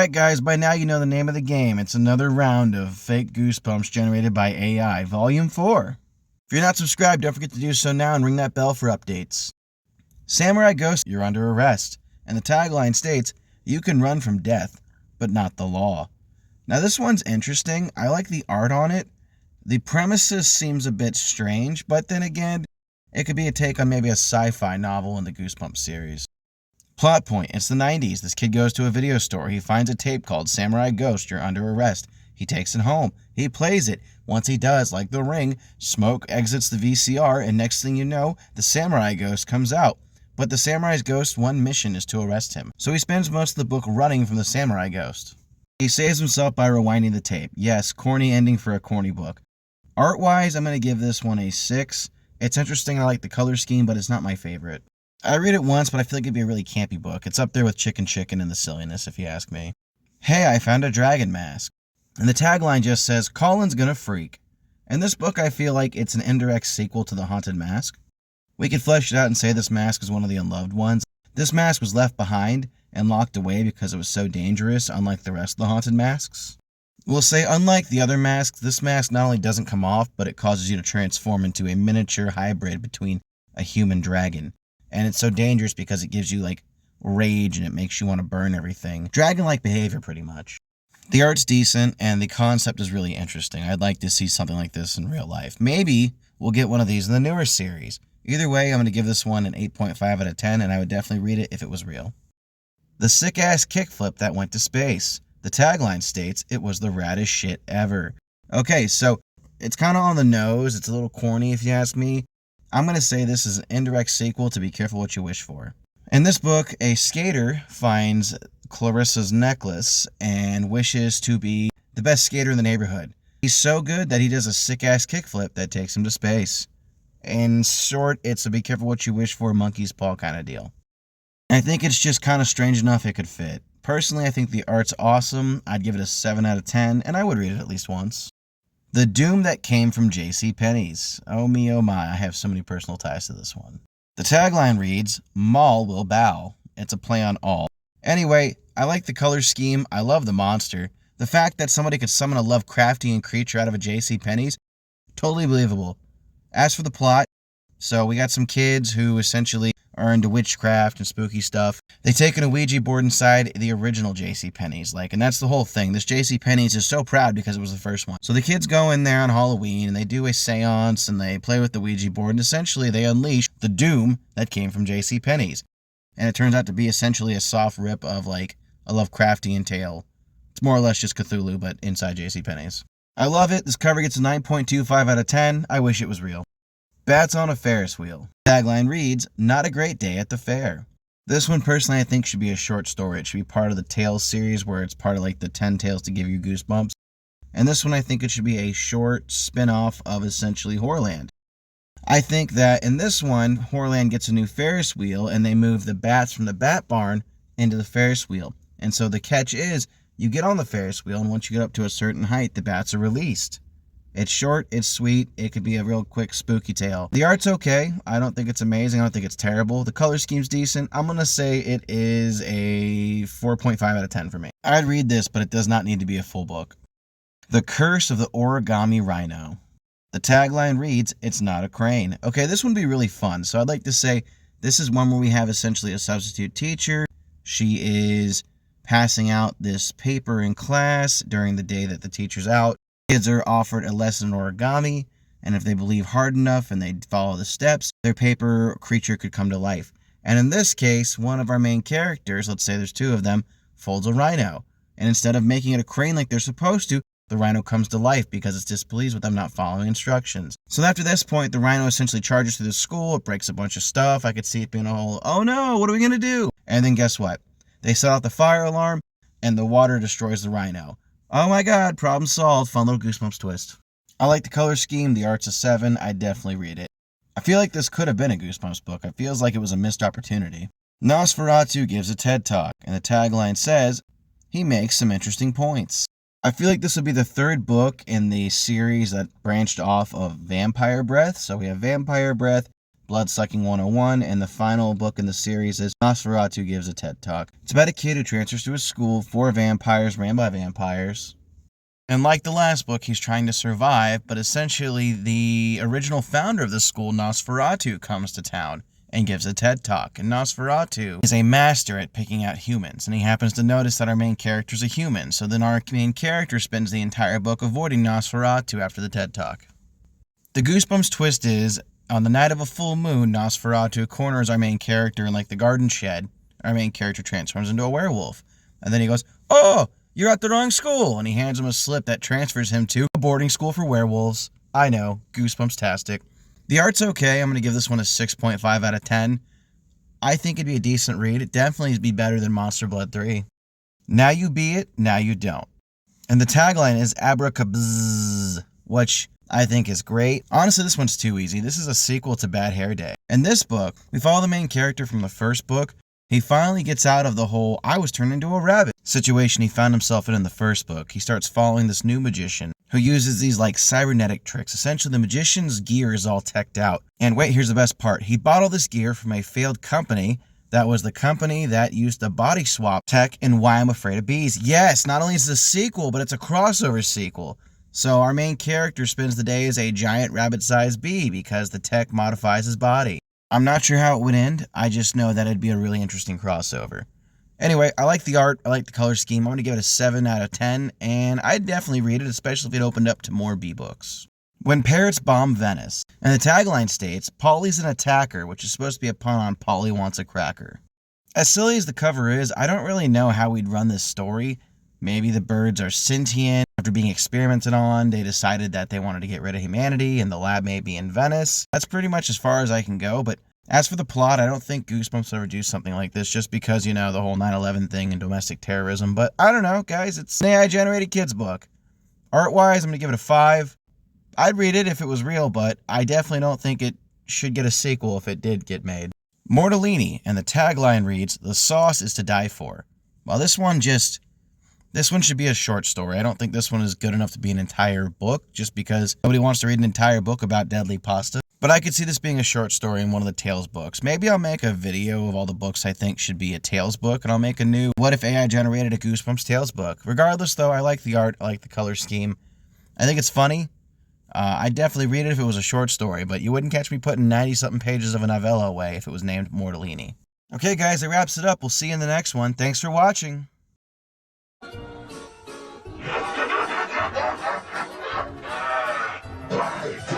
Alright guys, by now you know the name of the game. It's another round of fake goosebumps generated by AI, Volume 4. If you're not subscribed, don't forget to do so now and ring that bell for updates. Samurai Ghost, you're under arrest. And the tagline states, you can run from death, but not the law. Now this one's interesting. I like the art on it. The premises seems a bit strange, but then again, it could be a take on maybe a sci-fi novel in the Goosebumps series. Plot point, it's the 90s. This kid goes to a video store. He finds a tape called Samurai Ghost, You're Under Arrest. He takes it home. He plays it. Once he does, like The Ring, smoke exits the VCR, and next thing you know, the Samurai Ghost comes out. But the Samurai Ghost's one mission is to arrest him. So he spends most of the book running from the Samurai Ghost. He saves himself by rewinding the tape. Yes, corny ending for a corny book. Art-wise, I'm going to give this one a 6. It's interesting, I like the color scheme, but it's not my favorite. I read it once, but I feel like it'd be a really campy book. It's up there with Chicken and the silliness, if you ask me. Hey, I found a dragon mask. And the tagline just says, Colin's gonna freak. In this book, I feel like it's an indirect sequel to The Haunted Mask. We could flesh it out and say this mask is one of the unloved ones. This mask was left behind and locked away because it was so dangerous, unlike the rest of the haunted masks. We'll say, unlike the other masks, this mask not only doesn't come off, but it causes you to transform into a miniature hybrid between a human dragon. And it's so dangerous because it gives you, like, rage and it makes you want to burn everything. Dragon-like behavior, pretty much. The art's decent, and the concept is really interesting. I'd like to see something like this in real life. Maybe we'll get one of these in the newer series. Either way, I'm going to give this one an 8.5 out of 10, and I would definitely read it if it was real. The sick-ass kickflip that went to space. The tagline states, it was the raddest shit ever. Okay, so it's kind of on the nose. It's a little corny, if you ask me. I'm going to say this is an indirect sequel to Be Careful What You Wish For. In this book, a skater finds Clarissa's necklace and wishes to be the best skater in the neighborhood. He's so good that he does a sick-ass kickflip that takes him to space. In short, it's a Be Careful What You Wish For monkey's paw kind of deal. I think it's just kind of strange enough it could fit. Personally, I think the art's awesome. I'd give it a 7 out of 10, and I would read it at least once. The Doom That Came from JCPenney's. Oh me, oh my, I have so many personal ties to this one. The tagline reads, Maul Will Bow. It's a play on all. Anyway, I like the color scheme. I love the monster. The fact that somebody could summon a Lovecraftian creature out of a JCPenney's, totally believable. As for the plot, so we got some kids who essentially are into witchcraft and spooky stuff. They take a Ouija board inside the original JCPenney's, and that's the whole thing. This JCPenney's is so proud because it was the first one. So the kids go in there on Halloween, and they do a seance, and they play with the Ouija board, and essentially they unleash the doom that came from JCPenney's. And it turns out to be essentially a soft rip of, a Lovecraftian tale. It's more or less just Cthulhu, but inside JCPenney's. I love it. This cover gets a 9.25 out of 10. I wish it was real. Bats on a Ferris wheel. Tagline reads, Not a Great Day at the Fair. This one, personally, I think should be a short story. It should be part of the Tales series where it's part of, the 10 Tales to Give You Goosebumps. And this one, I think it should be a short spin-off of essentially Horrorland. I think that in this one, Horrorland gets a new Ferris wheel, and they move the bats from the bat barn into the Ferris wheel. And so the catch is, you get on the Ferris wheel, and once you get up to a certain height, the bats are released. It's short, it's sweet, it could be a real quick spooky tale. The art's okay, I don't think it's amazing, I don't think it's terrible. The color scheme's decent, I'm gonna say it is a 4.5 out of 10 for me. I'd read this, but it does not need to be a full book. The Curse of the Origami Rhino. The tagline reads, It's not a crane. Okay, this one would be really fun, so I'd like to say this is one where we have essentially a substitute teacher. She is passing out this paper in class during the day that the teacher's out. Kids are offered a lesson in origami, and if they believe hard enough and they follow the steps, their paper creature could come to life. And in this case, one of our main characters, let's say there's 2 of them, folds a rhino. And instead of making it a crane like they're supposed to, the rhino comes to life because it's displeased with them not following instructions. So after this point, the rhino essentially charges through the school, it breaks a bunch of stuff. I could see it being a whole, oh no, what are we going to do? And then guess what? They set off the fire alarm, and the water destroys the rhino. Oh my god, problem solved. Fun little Goosebumps twist. I like the color scheme. The art's a 7. I'd definitely read it. I feel like this could have been a Goosebumps book. It feels like it was a missed opportunity. Nosferatu gives a TED Talk, and the tagline says, he makes some interesting points. I feel like this would be the 3rd book in the series that branched off of Vampire Breath. So we have Vampire Breath, Bloodsucking 101, and the final book in the series is Nosferatu Gives a TED Talk. It's about a kid who transfers to a school for vampires ran by vampires. And like the last book, he's trying to survive, but essentially the original founder of the school, Nosferatu, comes to town and gives a TED Talk. And Nosferatu is a master at picking out humans, and he happens to notice that our main character's a human. So then our main character spends the entire book avoiding Nosferatu after the TED Talk. The Goosebumps twist is, on the night of a full moon, Nosferatu corners our main character in like the garden shed. Our main character transforms into a werewolf. And then he goes, "Oh, you're at the wrong school!" And he hands him a slip that transfers him to a boarding school for werewolves. I know, Goosebumps-tastic. The art's okay. I'm going to give this one a 6.5 out of 10. I think it'd be a decent read. It definitely would be better than Monster Blood 3. Now you be it, now you don't. And the tagline is Abracadabs, which I think is great. Honestly, this one's too easy. This is a sequel to Bad Hair Day. In this book, we follow the main character from the first book. He finally gets out of the whole "I was turned into a rabbit" situation he found himself in the first book. He starts following this new magician who uses these like cybernetic tricks. Essentially, the magician's gear is all teched out. And wait, here's the best part. He bought all this gear from a failed company that was the company that used the body swap tech in Why I'm Afraid of Bees. Yes, not only is it a sequel, but it's a crossover sequel. So our main character spends the day as a giant rabbit-sized bee because the tech modifies his body. I'm not sure how it would end. I just know that it'd be a really interesting crossover. Anyway, I like the art. I like the color scheme. I'm going to give it a 7 out of 10, and I'd definitely read it, especially if it opened up to more B-books. When Parrots Bomb Venice. And the tagline states, "Polly's an attacker," which is supposed to be a pun on Polly Wants a Cracker. As silly as the cover is, I don't really know how we'd run this story. Maybe the birds are sentient. After being experimented on, they decided that they wanted to get rid of humanity, and the lab may be in Venice. That's pretty much as far as I can go, but as for the plot, I don't think Goosebumps will ever do something like this just because, you know, the whole 9/11 thing and domestic terrorism. But I don't know, guys. It's an AI generated kids book. Art-wise, I'm going to give it a 5. I'd read it if it was real, but I definitely don't think it should get a sequel if it did get made. Mortalini, and the tagline reads, "The sauce is to die for." Well, this one should be a short story. I don't think this one is good enough to be an entire book, just because nobody wants to read an entire book about deadly pasta. But I could see this being a short story in one of the Tales books. Maybe I'll make a video of all the books I think should be a Tales book, and I'll make a new What If AI Generated a Goosebumps Tales book. Regardless, though, I like the art, I like the color scheme. I think it's funny. I'd definitely read it if it was a short story, but you wouldn't catch me putting 90-something pages of a novella away if it was named Mortalini. Okay, guys, that wraps it up. We'll see you in the next one. Thanks for watching. Bye.